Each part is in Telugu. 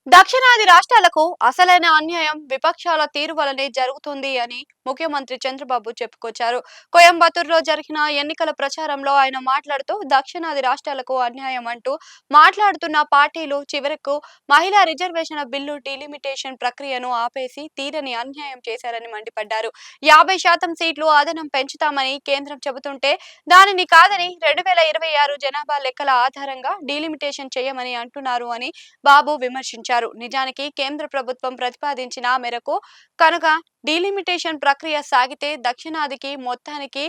దక్షిణాది రాష్ట్రాలకు అసలైన అన్యాయం విపక్షాల తీరు వలనే జరుగుతుంది అని ముఖ్యమంత్రి చంద్రబాబు చెప్పుకొచ్చారు. కోయంబత్తూరులో జరిగిన ఎన్నికల ప్రచారంలో ఆయన మాట్లాడుతూ దక్షిణాది రాష్ట్రాలకు అన్యాయం అంటూ మాట్లాడుతున్న పార్టీలు చివరకు మహిళా రిజర్వేషన్ల బిల్లు డిలిమిటేషన్ ప్రక్రియను ఆపేసి తీరని అన్యాయం చేశారని మండిపడ్డారు. 50% సీట్లు అదనం పెంచుతామని కేంద్రం చెబుతుంటే దానిని కాదని 2026 జనాభా లెక్కల ఆధారంగా డిలిమిటేషన్ చేయమని అంటున్నారు అని బాబు విమర్శించారు. నిజానికి కేంద్ర ప్రభుత్వం ప్రతిపాదించిన మేరకు కనుక డీలిమిటేషన్ ప్రక్రియ సాగితే దక్షిణాదికి మొత్తానికి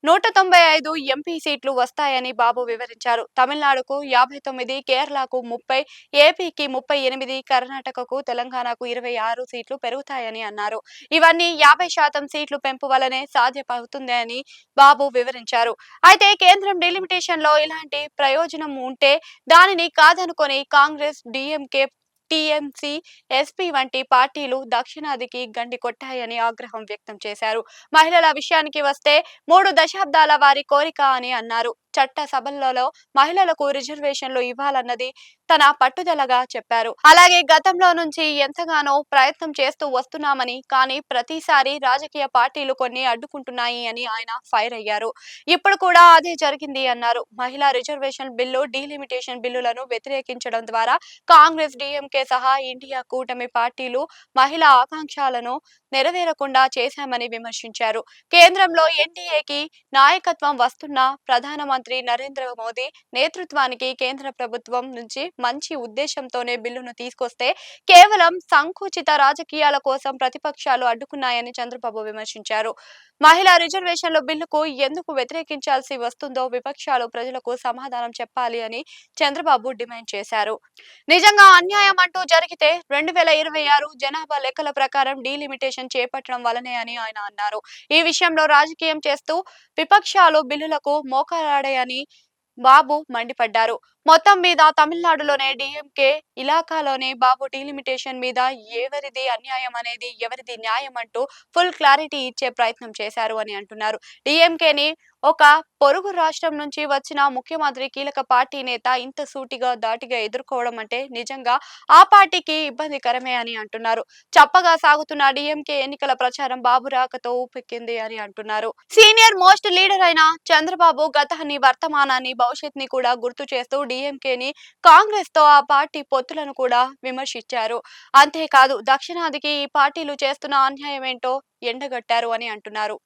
195 ఎంపీ సీట్లు వస్తాయని బాబు వివరించారు. తమిళనాడుకు 59, కేరళకు 30, ఏపీకి 38, కర్ణాటకకు, తెలంగాణకు 26 సీట్లు పెరుగుతాయని అన్నారు. ఇవన్నీ 50% సీట్లు పెంపు వల్లనే సాధ్యపడుతుందని బాబు వివరించారు. అయితే కేంద్రం డీలిమిటేషన్ లో ఇలాంటి ప్రయోజనం ఉంటే దానిని కాదనుకొని కాంగ్రెస్, డీఎంకే, టీఎంసీ, ఎస్పీ వంటి పార్టీలు దక్షిణాదికి గండి కొట్టాయని ఆగ్రహం వ్యక్తం చేశారు. మహిళల విషయానికి వస్తే 3 దశాబ్దాల వారి కోరిక అని అన్నారు. చట్ట సభలలో మహిళలకు రిజర్వేషన్లు ఇవ్వాలన్నది తన పట్టుదలగా చెప్పారు. అలాగే గతంలో నుంచి ఎంతగానో ప్రయత్నం చేస్తూ వస్తున్నామని, కానీ ప్రతిసారి రాజకీయ పార్టీలు కొన్ని అడ్డుకుంటున్నాయి అని ఆయన ఫైర్ అయ్యారు. ఇప్పుడు కూడా అదే జరిగింది అన్నారు. మహిళా రిజర్వేషన్ బిల్లు, డీలిమిటేషన్ బిల్లులను వ్యతిరేకించడం ద్వారా కాంగ్రెస్, డీఎంకే సహా ఇండియా కూటమి పార్టీలు మహిళా ఆకాంక్షలను నెరవేరకుండా చేశామని విమర్శించారు. కేంద్రంలో ఎన్డీఏకి నాయకత్వం వస్తున్న ప్రధానమంత్రి నరేంద్ర మోదీ నేతృత్వానికి కేంద్ర ప్రభుత్వం నుంచి మంచి ఉద్దేశంతోనే బిల్లును తీసుకొస్తే కేవలం సంకుచిత రాజకీయాల కోసం ప్రతిపక్షాలు అడ్డుకున్నాయని చంద్రబాబు విమర్శించారు. మహిళా రిజర్వేషన్ల బిల్లుకు ఎందుకు వ్యతిరేకించాల్సి వస్తుందో విపక్షాలు ప్రజలకు సమాధానం చెప్పాలి అని చంద్రబాబు డిమాండ్ చేశారు. నిజంగా అన్యాయం అంటూ జరిగితే 2026 జనాభా లెక్కల ప్రకారం డీలిమిటేషన్ చేపట్టడం వలనే అని ఆయన అన్నారు. ఈ విషయంలో రాజకీయం చేస్తూ విపక్షాలు బిల్లులకు మోకాలాడాయని బాబు మండిపడ్డారు. మొత్తం మీద తమిళనాడులోనే డీఎంకే ఇలాకాలోనే బాబు డీలిమిటేషన్ మీద ఎవరిది అన్యాయం అనేది ఎవరిది న్యాయం అంటూ ఫుల్ క్లారిటీ ఇచ్చే ప్రయత్నం చేశారు అని అంటున్నారు. డీఎంకేని ఒక పొరుగు రాష్ట్రం నుంచి వచ్చిన ముఖ్యమంత్రి, కీలక పార్టీ నేత ఇంత సూటిగా ధాటిగా ఎదుర్కోవడం అంటే నిజంగా ఆ పార్టీకి ఇబ్బందికరమే అని అంటున్నారు. చప్పగా సాగుతున్న డీఎంకే ఎన్నికల ప్రచారం బాబు రాకతో ఊపెక్కింది అని అంటున్నారు. సీనియర్ మోస్ట్ లీడర్ అయిన చంద్రబాబు గతాన్ని, వర్తమానాన్ని, భవిష్యత్తుని కూడా గుర్తు చేస్తూ డీఎంకేని, కాంగ్రెస్ తో ఆ పార్టీ పొత్తులను కూడా విమర్శించారు. అంతేకాదు దక్షిణాదికి ఈ పార్టీలు చేస్తున్న అన్యాయం ఏంటో ఎండగట్టారు అని అంటున్నారు.